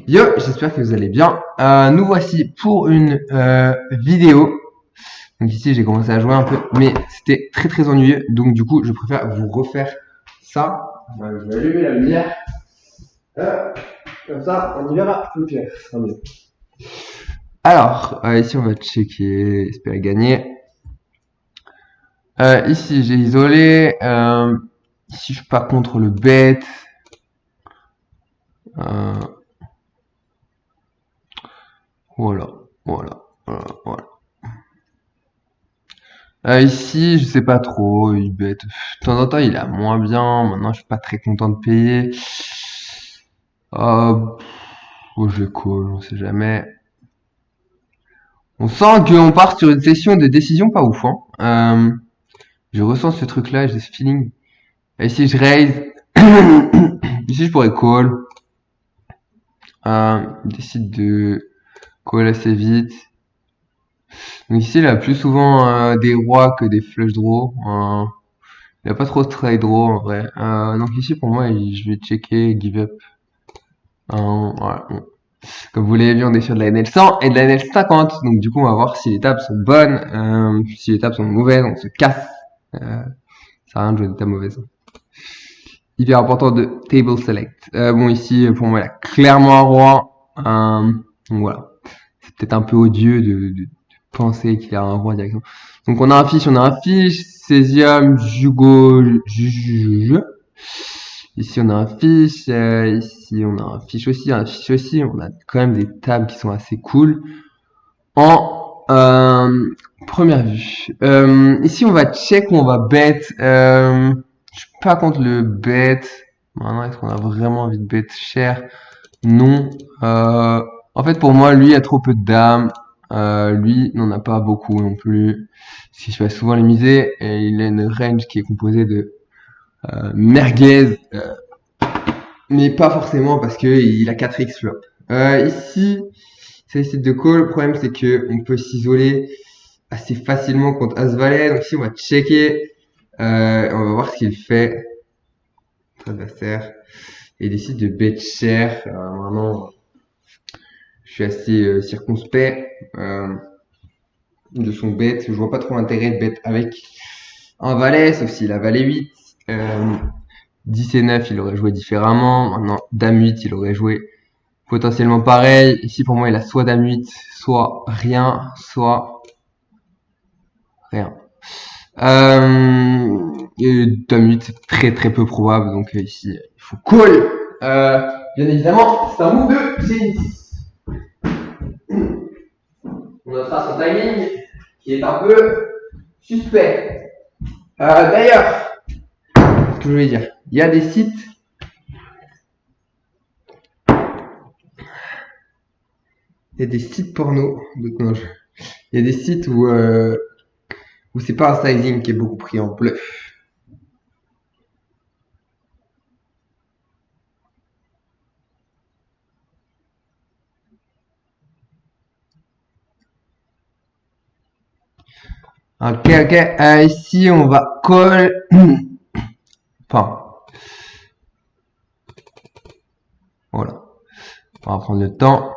Yo, j'espère que vous allez bien. Nous voici pour une vidéo. Donc ici, j'ai commencé à jouer un peu, mais c'était très très ennuyeux. Donc du coup, je préfère vous refaire ça. Je vais allumer la lumière. Euh, Comme ça, on y verra plus clair. Ce sera mieux. Alors, ici, on va checker, espérer gagner. Ici, j'ai isolé. Ici, je suis pas contre le bet. Euh, voilà, voilà, voilà, voilà. Ici, je sais pas trop, il bet. De temps en temps, il a moins bien. Maintenant, je suis pas très content de payer. Oh, je vais call, on sait jamais. On sent qu'on part sur une session de décision pas ouf, hein. Je ressens ce truc-là, j'ai ce feeling. Et ici, je raise. Ici, je pourrais call. Il décide de call assez vite. Donc ici, il a plus souvent des rois que des flush draws. Il a pas trop de trade draw en vrai. Donc ici, pour moi, je vais checker, give up. Voilà. Bon. Comme vous l'avez vu, on est sur de la NL100 et de la NL50. Donc du coup, on va voir si les tables sont bonnes. Si les tables sont mauvaises, on se casse. Ça sert à rien de jouer des tables mauvaises. Hyper important de table select. Bon, ici, pour moi, il a clairement un roi. Donc voilà. C'est peut-être un peu odieux de penser qu'il a un roi directement. Donc on a un fiche, Césium, Jugo, Ici on a un fiche, ici on a un fiche aussi, on a quand même des tables qui sont assez cool. En première vue. Ici on va check ou on va bet. Je suis pas contre le bet. Maintenant est-ce qu'on a vraiment envie de bet cher? Non. En fait pour moi lui a trop peu de dames. Lui n'en a pas beaucoup non plus. Si je fais souvent les miser, et il a une range qui est composée de merguez, mais pas forcément parce que il a 4x flop. Ici, ça décide de call. Le problème c'est que on peut s'isoler assez facilement contre As-Valet. Donc ici on va checker, on va voir ce qu'il fait. Notre adversaire. Et il décide de bet cher. Maintenant, je suis assez circonspect de son bet. Je vois pas trop l'intérêt de bet avec un valet, sauf s'il a valet 8. 10 et 9, il aurait joué différemment. Maintenant, dame 8, il aurait joué potentiellement pareil. Ici, pour moi, il a soit dame 8, soit rien, soit rien. Et dame 8, c'est très très peu probable. Donc ici, il faut call. Bien évidemment, c'est un move de tennis. On notera son timing, qui est un peu suspect. D'ailleurs, ce que je voulais dire, il y a des sites porno. Il y a des sites où c'est pas un sizing qui est beaucoup pris en bluff. Ok. Ici, on va call. Enfin, voilà. On va prendre le temps.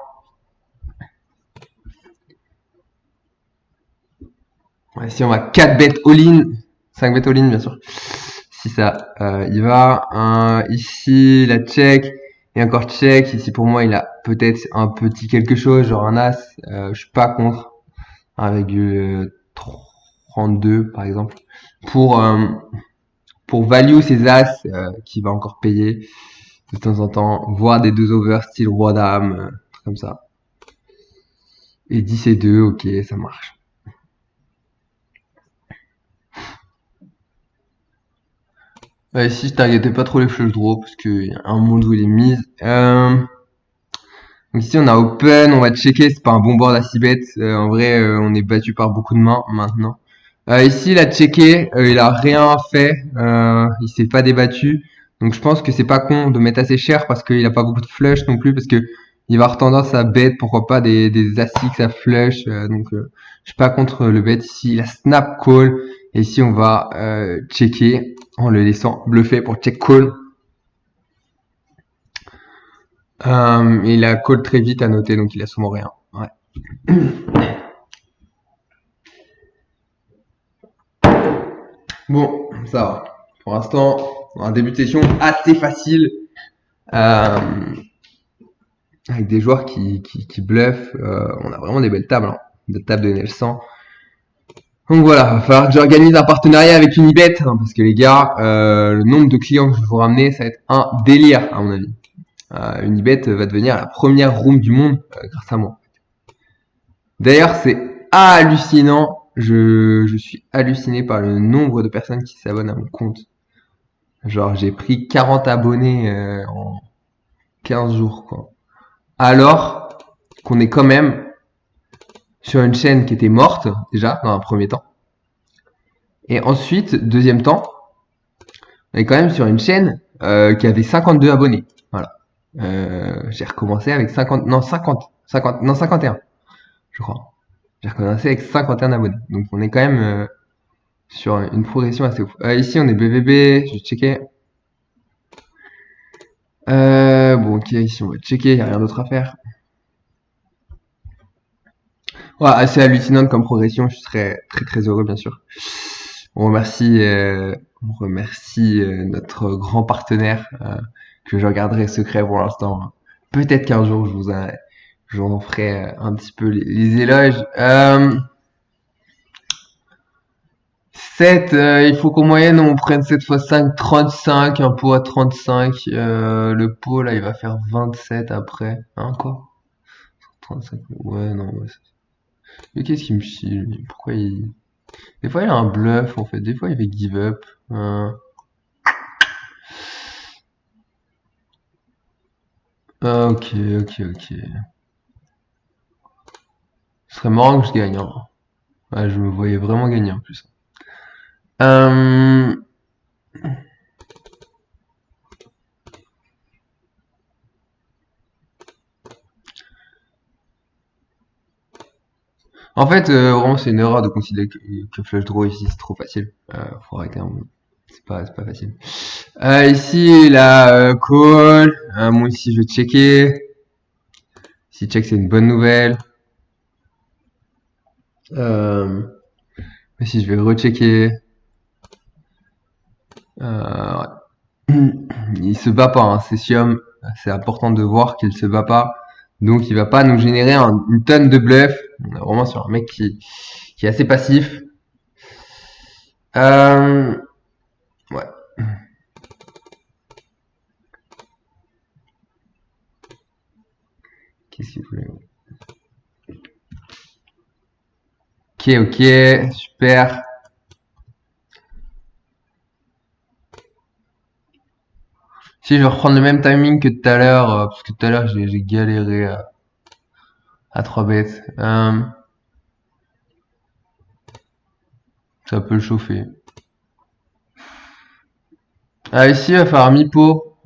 Ici, on va 4 bet all-in. 5 bet all-in, bien sûr. Si ça y va. Ici, la check. Et encore check. Ici, pour moi, il a peut-être un petit quelque chose, genre un as. Je suis pas contre. 1,32 par exemple. Pour value ses as qui va encore payer de temps en temps, voire des 2 over style roi dame, comme ça. Et 10 et 2, ok, ça marche. Ici, je targetais pas trop les flush draws parce qu'il y a un monde où il est mise. Donc ici, on a open, on va checker, c'est pas un bon board à 6 bêtes. En vrai, on est battu par beaucoup de mains maintenant. Ici, il a checké, il a rien fait, il s'est pas débattu. Donc je pense que c'est pas con de mettre assez cher parce qu'il a pas beaucoup de flush non plus parce que il va avoir tendance à bet, pourquoi pas des as 6 à flush. Donc je suis pas contre le bet ici. Il a snap call et ici on va checker en le laissant bluffer pour check call. Il a call très vite à noter, donc il a sûrement rien. Ouais. Bon, ça va. Pour l'instant, un début de session assez facile. Euh, avec des joueurs qui bluffent. On a vraiment des belles tables, hein. Des tables de NL100. Donc voilà, va falloir que j'organise un partenariat avec Unibet, hein, parce que les gars, le nombre de clients que je vais vous ramener, ça va être un délire, à mon avis. Unibet va devenir la première room du monde grâce à moi. D'ailleurs, c'est hallucinant. Je suis halluciné par le nombre de personnes qui s'abonnent à mon compte. Genre, j'ai pris 40 abonnés en 15 jours, quoi. Alors qu'on est quand même sur une chaîne qui était morte, déjà, dans un premier temps. Et ensuite, deuxième temps, on est quand même sur une chaîne qui avait 52 abonnés. Voilà. J'ai recommencé avec 51, je crois. J'ai recommencé avec 51 abonnés. Donc on est quand même sur une progression assez ouf. Ici, on est BVB, je vais checker. Bon, ok, ici, on va checker, il n'y a rien d'autre à faire. Ouais, assez hallucinante comme progression, je serais très très heureux, bien sûr. On remercie notre grand partenaire que je garderai secret pour l'instant. Peut-être qu'un jour je vous en ferai un petit peu les éloges. 7, il faut qu'en moyenne on prenne 7 x 5, 35, un pot à 35. Le pot là il va faire 27 après. Hein quoi? 35. Ouais non. Ouais, mais qu'est-ce qu'il me chie lui? Pourquoi il. Des fois il a un bluff en fait, des fois il fait give up. Ok, ok, ok. Ce serait marrant que je gagne, hein. Ouais, je me voyais vraiment gagner en plus. Euh, En fait, vraiment, c'est une erreur de considérer que flush draw ici, c'est trop facile. Faut arrêter, hein. C'est pas facile. Ici, la call. Moi, ici, je vais checker. Si check, c'est une bonne nouvelle. Ici, je vais rechecker. Il se bat pas, hein. Cesium, c'est important de voir qu'il se bat pas. Donc il va pas nous générer une tonne de bluff. On est vraiment sur un mec qui est assez passif. Ouais. Qu'est-ce qu'il voulait? Ok, ok, super. Si je vais reprendre le même timing que tout à l'heure, parce que tout à l'heure j'ai galéré à 3 bêtes. Ça peut le chauffer. Ici, il va falloir mi-pot.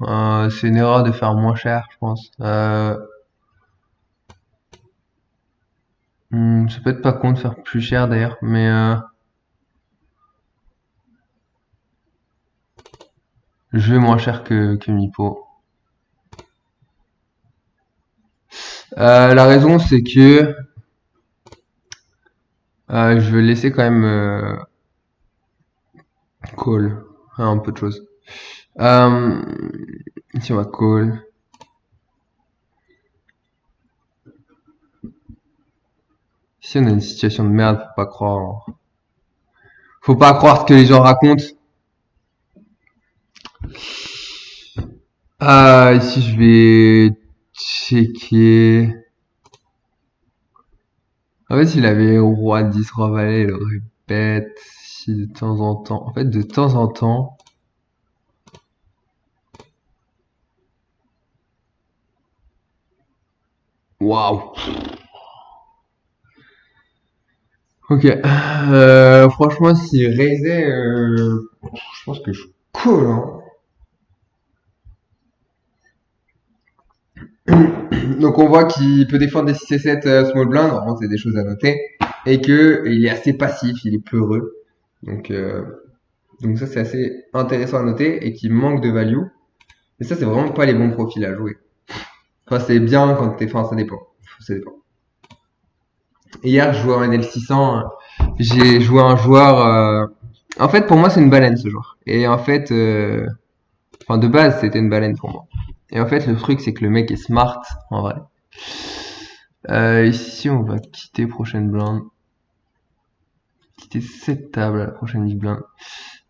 C'est une erreur de faire moins cher, je pense. Ça peut être pas con de faire plus cher d'ailleurs, mais je vais moins cher que mi-pot. La raison, c'est que je vais laisser quand même call. Un peu de choses. Ici, on va call. Ici, on a une situation de merde, faut pas croire. Faut pas croire ce que les gens racontent. Ici, je vais checker. En fait, s'il avait roi 10, roi valet, il aurait bête. Si de temps en temps. En fait, de temps en temps. Waouh! Ok. Franchement, s'il raisait, je pense que je colle, hein. Donc on voit qu'il peut défendre des 6 et 7 small blind, vraiment c'est des choses à noter. Et que il est assez passif, il est peureux. Donc ça c'est assez intéressant à noter et qu'il manque de value. Mais ça c'est vraiment pas les bons profils à jouer. Enfin, c'est bien quand t'es, enfin, ça dépend. Ça dépend. Hier, je jouais en NL600. J'ai joué un joueur. En fait, pour moi, c'est une baleine ce joueur. Et en fait, enfin, de base, c'était une baleine pour moi. Et en fait, le truc, c'est que le mec est smart, en vrai. Ici, on va quitter prochaine blinde. Quitter cette table à la prochaine big blind.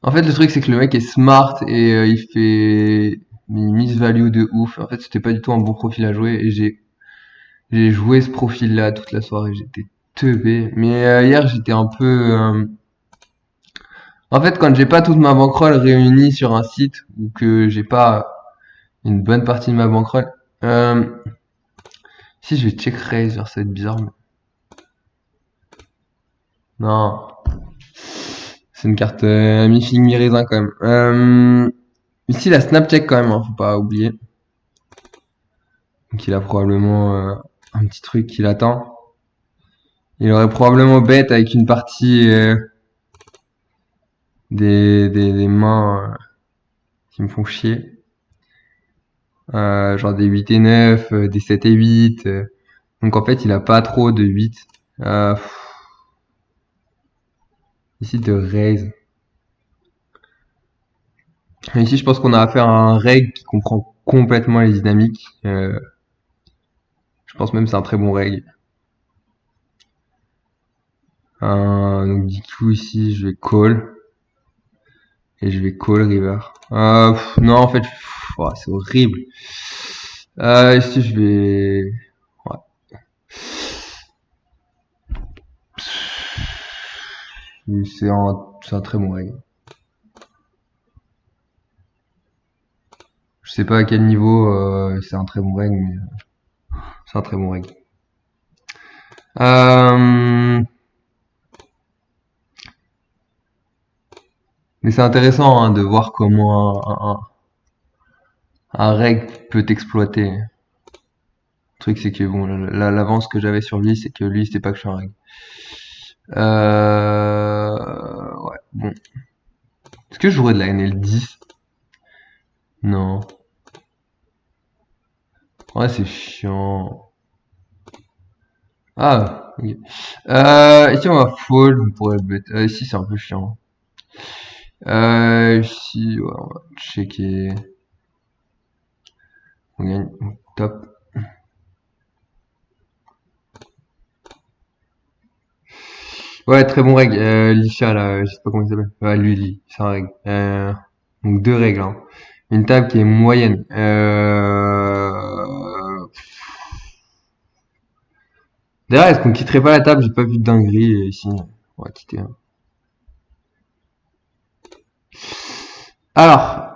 En fait, le truc, c'est que le mec est smart et il fait une miss value de ouf. En fait, c'était pas du tout un bon profil à jouer et j'ai joué ce profil-là toute la soirée. J'étais teubé. Mais hier, j'étais un peu. En fait, quand j'ai pas toute ma bankroll réunie sur un site ou que j'ai pas une bonne partie de ma bankroll, si je vais check raise, genre ça va être bizarre. Mais... Non, c'est une carte mi-figue mi-raisin quand même. Ici, la snap check quand même, hein, faut pas oublier. Donc il a probablement un petit truc qui l'attend. Il aurait probablement bet avec une partie des mains qui me font chier. Genre des 8 et 9, des 7 et 8. Donc en fait, il a pas trop de 8. Ici, de raise. Ici, je pense qu'on a affaire à un reg qui comprend complètement les dynamiques. Je pense même que c'est un très bon reg. Donc du coup, ici, je vais call. Et je vais call river. Non, en fait, c'est horrible. Ici, je vais... Ouais. C'est un très bon reg. Je sais pas à quel niveau c'est un très bon reg, mais c'est un très bon reg. Mais c'est intéressant hein, de voir comment un reg peut t'exploiter. Le truc, c'est que bon, l'avance que j'avais sur lui, c'est que lui, c'était pas que je suis un reg. Ouais, bon. Est-ce que je jouerais de la NL10? Non. Ouais, c'est chiant. Ah, ok. Ici, on va fold, on pourrait bet. Ici, c'est un peu chiant. Ici, ouais, on va checker. On gagne. Top. Ouais, très bon règle. Lisha, là, je sais pas comment il s'appelle. Ouais, lui, c'est un règle. Donc deux règles. Hein. Une table qui est moyenne. D'ailleurs, est-ce qu'on quitterait pas la table? J'ai pas vu de dinguerie ici. On va quitter. Hein. Alors,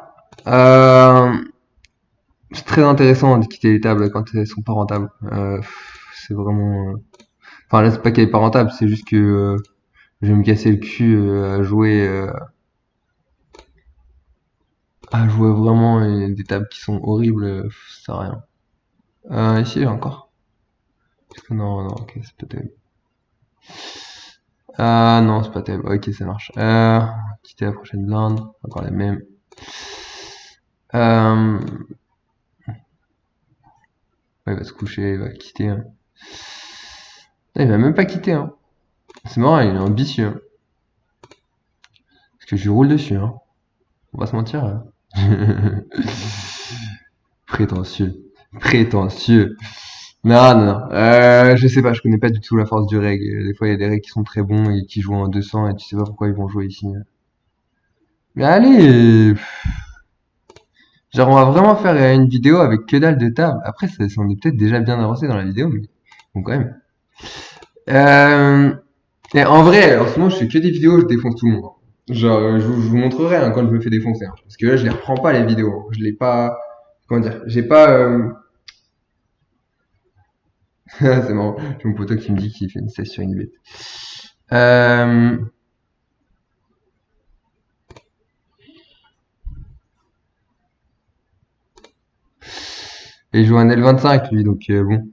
c'est très intéressant de quitter les tables quand elles sont pas rentables. C'est vraiment... Enfin, là, c'est pas qu'elle est pas rentable, c'est juste que je vais me casser le cul à jouer vraiment des tables qui sont horribles, ça sert à rien. Ici, encore. Non, non, ok, c'est pas terrible. Non, c'est pas terrible. Ok, ça marche. Quitter la prochaine blinde. Encore les mêmes. Ouais, il va se coucher, il va quitter. Hein. Il va même pas quitter. Hein. C'est marrant, il est ambitieux. Hein. Parce que je lui roule dessus. Hein. On va se mentir. Hein. Prétentieux. Prétentieux. Non, non, non. Je sais pas, je connais pas du tout la force du reg. Des fois, il y a des regs qui sont très bons et qui jouent en 200 et tu sais pas pourquoi ils vont jouer ici. Mais allez, genre on va vraiment faire une vidéo avec que dalle de table. Après, ça, on est peut-être déjà bien avancé dans la vidéo, mais bon quand même. Et en vrai, en ce moment, je fais que des vidéos, je défonce tout le monde. Genre, je vous montrerai hein, quand je me fais défoncer. Hein. Parce que là, je les reprends pas les vidéos. Je l'ai pas, comment dire, j'ai pas. C'est marrant. J'ai mon poteau qui me dit qu'il fait une session sur une bête. Et il joue un L25 lui, donc bon.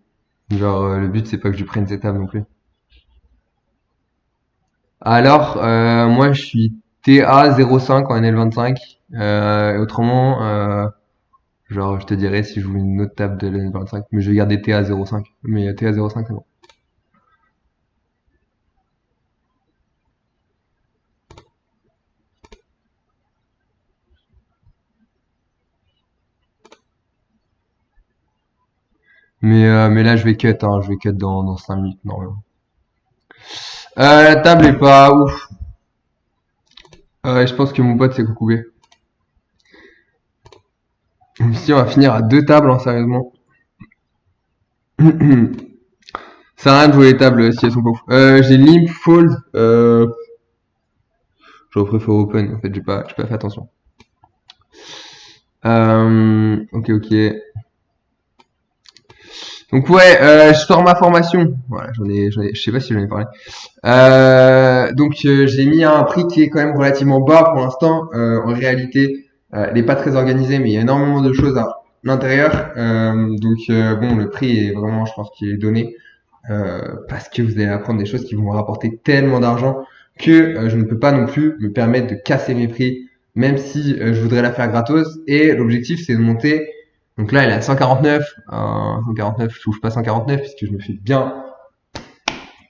Genre, le but c'est pas que je prenne cette table non plus. Alors, moi je suis TA 05 en L25. Et autrement, Genre, je te dirais si je joue une autre table de l'année 25, mais je vais garder TA 05. Mais TA 05, c'est bon. Mais là, je vais cut, hein, je vais cut dans 5 minutes, normalement. La table est pas ouf. Je pense que mon pote s'est coupé. Ici, on va finir à 2 tables, hein, sérieusement. Ça sert à rien de jouer les tables si elles sont pas ouf. J'ai limp, fold, je préfère open, en fait, j'ai pas fait attention. Ok. Donc ouais, je sors ma formation. Voilà, je sais pas si j'en ai parlé. Donc j'ai mis un prix qui est quand même relativement bas pour l'instant. En réalité, il n'est pas très organisé, mais il y a énormément de choses à l'intérieur. Bon, le prix est vraiment, je pense, qu'il est donné parce que vous allez apprendre des choses qui vont vous rapporter tellement d'argent que je ne peux pas non plus me permettre de casser mes prix, même si je voudrais la faire gratos. Et l'objectif, c'est de monter. Donc là, elle est à 149. 149, je touche pas 149 puisque je me fais bien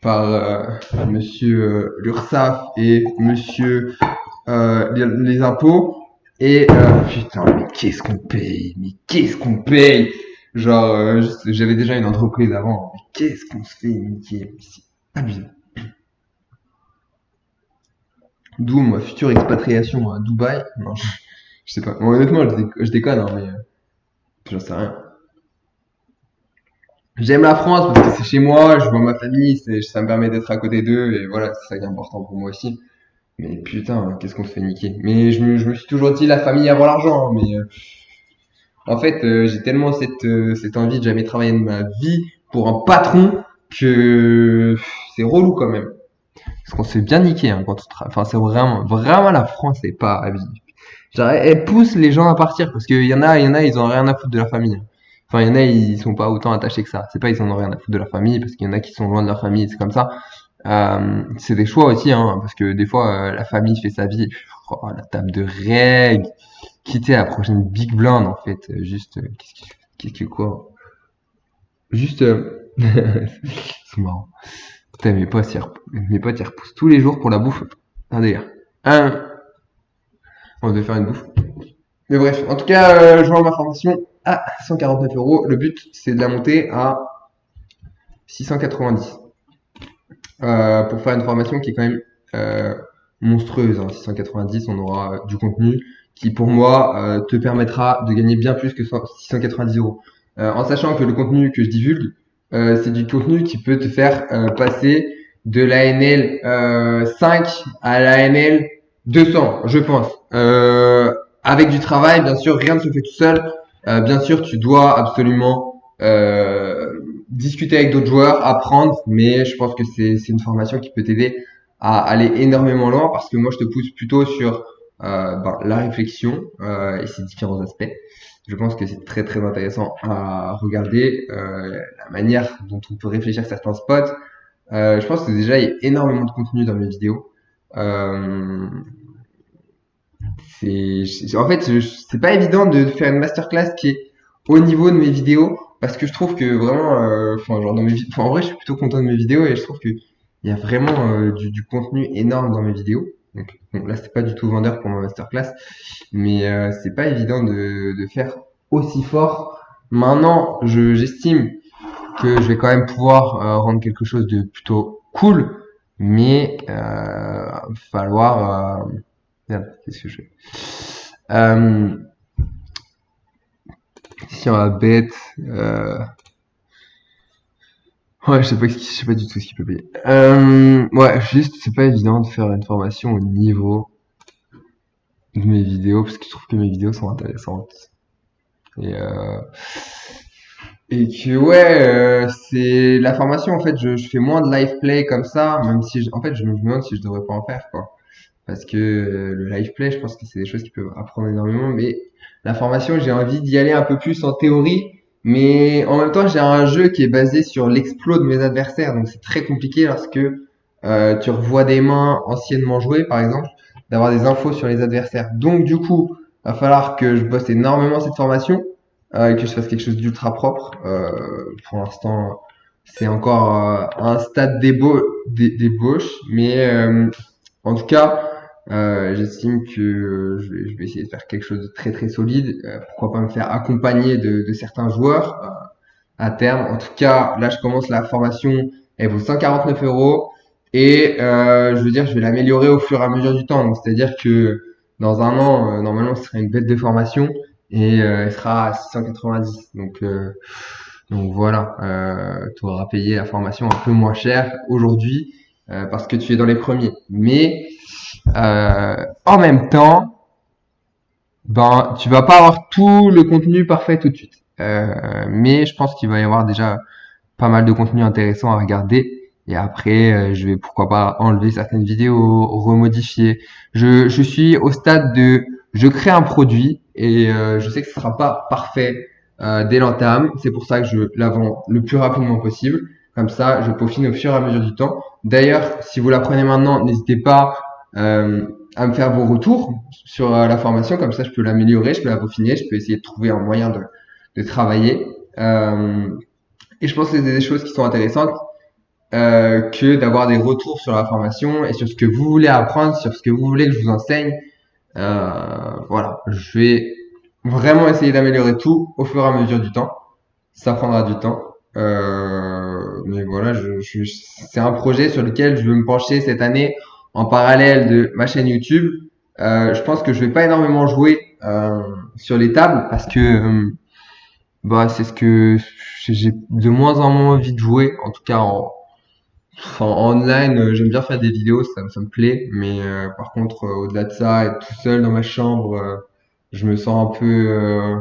par monsieur l'URSSAF et monsieur les impôts. Et putain, mais qu'est-ce qu'on paye? Mais qu'est-ce qu'on paye? Genre, j'avais déjà une entreprise avant. Mais qu'est-ce qu'on se fait niquer? C'est abusé. D'où ma future expatriation à Dubaï. Non, je sais pas. Bon, honnêtement, je déconne, hein, mais j'en sais rien. J'aime la France parce que c'est chez moi, je vois ma famille, ça me permet d'être à côté d'eux, et voilà, c'est ça qui est important pour moi aussi. Mais putain, qu'est-ce qu'on se fait niquer. Mais je me suis toujours dit la famille avant l'argent, hein, mais en fait, j'ai tellement cette envie de jamais travailler de ma vie pour un patron que c'est relou quand même. Parce qu'on se fait bien niquer hein, quand on travaille. Enfin, c'est vraiment la France, c'est pas abusif. Genre, elle pousse les gens à partir parce qu'il ils ont rien à foutre de leur famille. Enfin, il y en a, ils sont pas autant attachés que ça. C'est pas ils en ont rien à foutre de leur famille parce qu'il y en a qui sont loin de leur famille, c'est comme ça. C'est des choix aussi, hein, parce que des fois, la famille fait sa vie. Oh, la table de règles, quitter la prochaine Big Blind en fait. Juste, qu'est-ce que quoi? Juste, c'est marrant. Putain, mes potes, ils repoussent tous les jours pour la bouffe. Un délire. On devait faire une bouffe. Mais bref, en tout cas, je vends ma formation à 149 €. Le but, c'est de la monter à 690. Pour faire une formation qui est quand même monstrueuse. Hein. 690, on aura du contenu qui, pour moi, te permettra de gagner bien plus que 690 €. En sachant que le contenu que je divulgue, c'est du contenu qui peut te faire passer de l'ANL 5 à l'ANL 200, je pense. Avec du travail, bien sûr, rien ne se fait tout seul. Bien sûr, tu dois absolument discuter avec d'autres joueurs, apprendre, mais je pense que c'est une formation qui peut t'aider à aller énormément loin parce que moi, je te pousse plutôt sur la réflexion et ses différents aspects. Je pense que c'est très très intéressant à regarder la manière dont on peut réfléchir à certains spots. Je pense que déjà il y a énormément de contenu dans mes vidéos. Euh, en fait, c'est pas évident de faire une masterclass qui est au niveau de mes vidéos parce que je trouve que vraiment, enfin, genre en vrai, je suis plutôt content de mes vidéos et je trouve que il y a vraiment du contenu énorme dans mes vidéos. Donc, bon, là, c'est pas du tout vendeur pour ma masterclass, mais c'est pas évident de faire aussi fort. Maintenant, j'estime que je vais quand même pouvoir rendre quelque chose de plutôt cool, mais falloir merde, qu'est-ce que je fais? Euh, si on va bête, ouais, je sais pas du tout ce qu'il peut payer. Ouais, juste, c'est pas évident de faire une formation au niveau de mes vidéos parce que je trouve que mes vidéos sont intéressantes et que ouais, c'est la formation en fait, je fais moins de live play comme ça, même si en fait je me demande si je devrais pas en faire quoi. Parce que le live play, je pense que c'est des choses qui peuvent apprendre énormément, mais la formation, j'ai envie d'y aller un peu plus en théorie, mais en même temps, j'ai un jeu qui est basé sur l'exploit de mes adversaires, donc c'est très compliqué lorsque tu revois des mains anciennement jouées, par exemple, d'avoir des infos sur les adversaires. Donc du coup, va falloir que je bosse énormément cette formation, et que je fasse quelque chose d'ultra propre. Pour l'instant, c'est encore un stade d'ébauche, mais en tout cas, j'estime que je vais essayer de faire quelque chose de très très solide. Pourquoi pas me faire accompagner de certains joueurs à terme. En tout cas, là, je commence la formation, elle vaut 149 euros. Et je veux dire, je vais l'améliorer au fur et à mesure du temps. Donc, c'est-à-dire que dans un an, normalement, ce sera une bête de formation et elle sera à 690. Donc voilà, tu auras payé la formation un peu moins cher aujourd'hui parce que tu es dans les premiers. Mais en même temps, ben, tu vas pas avoir tout le contenu parfait tout de suite. Mais je pense qu'il va y avoir déjà pas mal de contenu intéressant à regarder. Et après, je vais pourquoi pas enlever certaines vidéos, remodifier. Je suis au stade de, je crée un produit et je sais que ce sera pas parfait dès l'entame. C'est pour ça que je la vends le plus rapidement possible. Comme ça, je peaufine au fur et à mesure du temps. D'ailleurs, si vous la prenez maintenant, n'hésitez pas à me faire vos retours sur la formation. Comme ça, je peux l'améliorer, je peux la peaufiner, je peux essayer de trouver un moyen de travailler. Et je pense que c'est des choses qui sont intéressantes que d'avoir des retours sur la formation et sur ce que vous voulez apprendre, sur ce que vous voulez que je vous enseigne. Voilà, je vais vraiment essayer d'améliorer tout au fur et à mesure du temps. Ça prendra du temps. Mais voilà, c'est un projet sur lequel je veux me pencher cette année en parallèle de ma chaîne YouTube. Je pense que je vais pas énormément jouer sur les tables parce que bah c'est ce que j'ai de moins en moins envie de jouer, en tout cas en online. J'aime bien faire des vidéos, ça me plaît, mais par contre au-delà de ça, être tout seul dans ma chambre, je me sens un peu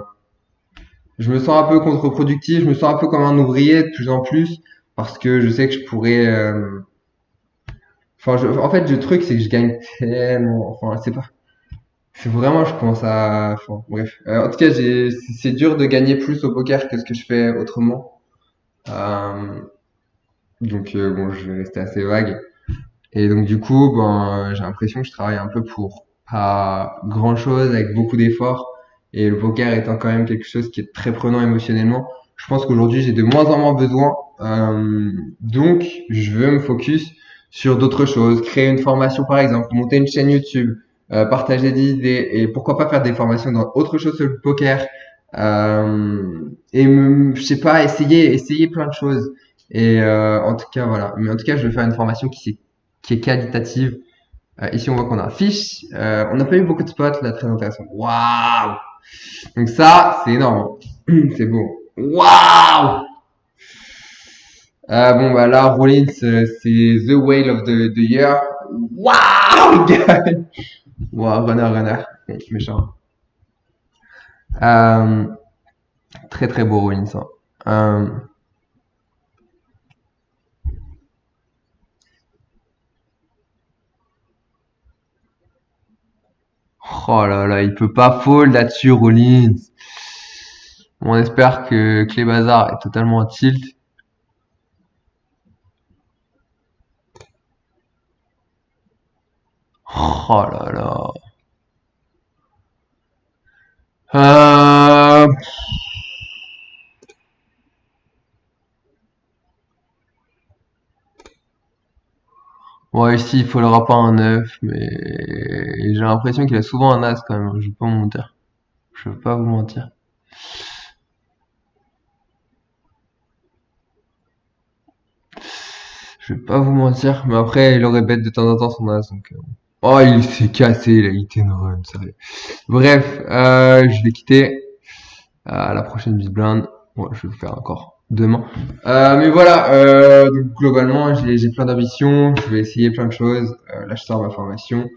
je me sens un peu contre-productif, je me sens un peu comme un ouvrier de plus en plus parce que je sais que je pourrais en fait le truc c'est que je gagne tellement, enfin c'est pas c'est vraiment je commence à enfin, bref. En tout cas, c'est dur de gagner plus au poker que ce que je fais autrement. Euh, bon, je vais rester assez vague. Et donc du coup, ben, j'ai l'impression que je travaille un peu pour pas grand-chose, avec beaucoup d'efforts. Et le poker étant quand même quelque chose qui est très prenant émotionnellement, je pense qu'aujourd'hui j'ai de moins en moins besoin. Donc je veux me focus sur d'autres choses, créer une formation par exemple, monter une chaîne YouTube, partager des idées et pourquoi pas faire des formations dans autre chose que le poker. Je sais pas, essayer plein de choses. Et en tout cas voilà. Mais en tout cas, je vais faire une formation qui est qualitative. Ici, on voit qu'on a un fiche. On n'a pas eu beaucoup de spots là, très intéressant. Waouh! Donc ça, c'est énorme. C'est beau. Waouh! Bon bah là, Rollins, c'est the whale of the year. Waouh! Gars! Wow, runner, méchant. Euh, très très beau Rollins. Hein. Oh là là, il peut pas fold là-dessus, Rollins. On espère que Clé Bazar est totalement en tilt. Oh là là. Euh... Ouais, ici, il faudra pas un 9, mais j'ai l'impression qu'il a souvent un as quand même. Je vais pas vous mentir. Je vais pas vous mentir. Je vais pas vous mentir. Mais après, il aurait bête de temps en temps son as. Donc, oh, il s'est cassé, il a hit and run, sérieux. Bref, je vais quitter. À la prochaine Big Blind. Ouais, je vais vous faire encore demain. Mais voilà, donc globalement, j'ai plein d'ambitions, je vais essayer plein de choses. Là, je sors ma formation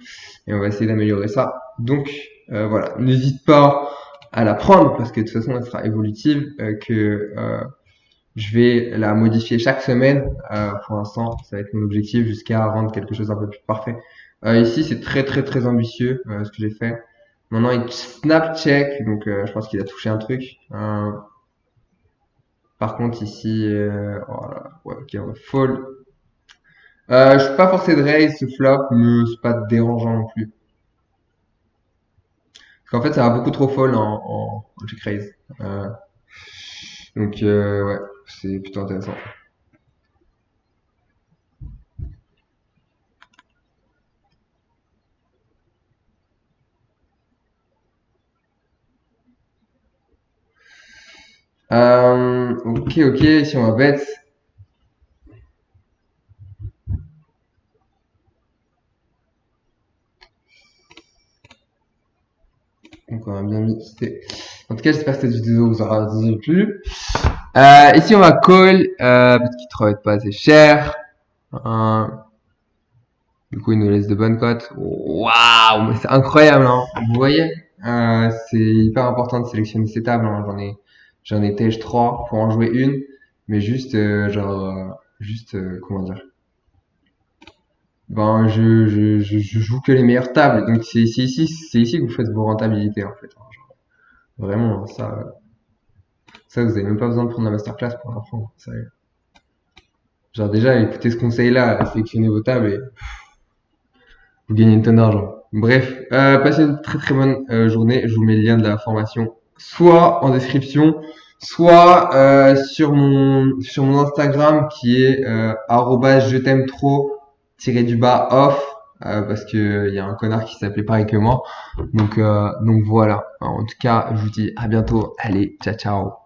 et on va essayer d'améliorer ça. Donc voilà, n'hésite pas à la prendre parce que de toute façon, elle sera évolutive, que je vais la modifier chaque semaine. Pour l'instant, ça va être mon objectif jusqu'à rendre quelque chose un peu plus parfait. Ici, c'est très très très ambitieux ce que j'ai fait. Maintenant, il snap check, donc je pense qu'il a touché un truc. Par contre, ici, oh là, ouais, ok, on va fold. Je suis pas forcé de raise ce flop, mais c'est pas dérangeant non plus. Parce qu'en fait, ça va beaucoup trop fold en check raise. Donc, ouais, c'est plutôt intéressant. Ok, si on va bête. Donc, on a bien mis. En tout cas, j'espère que cette vidéo vous aura plu. Ici, on va call, parce qu'il ne travaille pas assez cher. Euh, du coup, il nous laisse de bonnes cotes. Waouh, mais c'est incroyable, hein. Vous voyez, c'est hyper important de sélectionner ces tables, hein. J'en ai tège 3 pour en jouer une, mais juste, comment dire. Ben, je joue que les meilleures tables, donc c'est ici que vous faites vos rentabilités, en fait, hein. Genre, vraiment, hein, ça, vous avez même pas besoin de prendre la masterclass pour l'apprendre. Genre, déjà, écoutez ce conseil-là, sélectionnez vos tables et vous gagnez une tonne d'argent. Bref, passez une très très bonne journée. Je vous mets le lien de la formation soit en description, soit sur mon Instagram qui est je t'aime trop du bas off, parce que il y a un connard qui s'appelait pareil que moi. Donc voilà. En tout cas, je vous dis à bientôt. Allez, ciao ciao.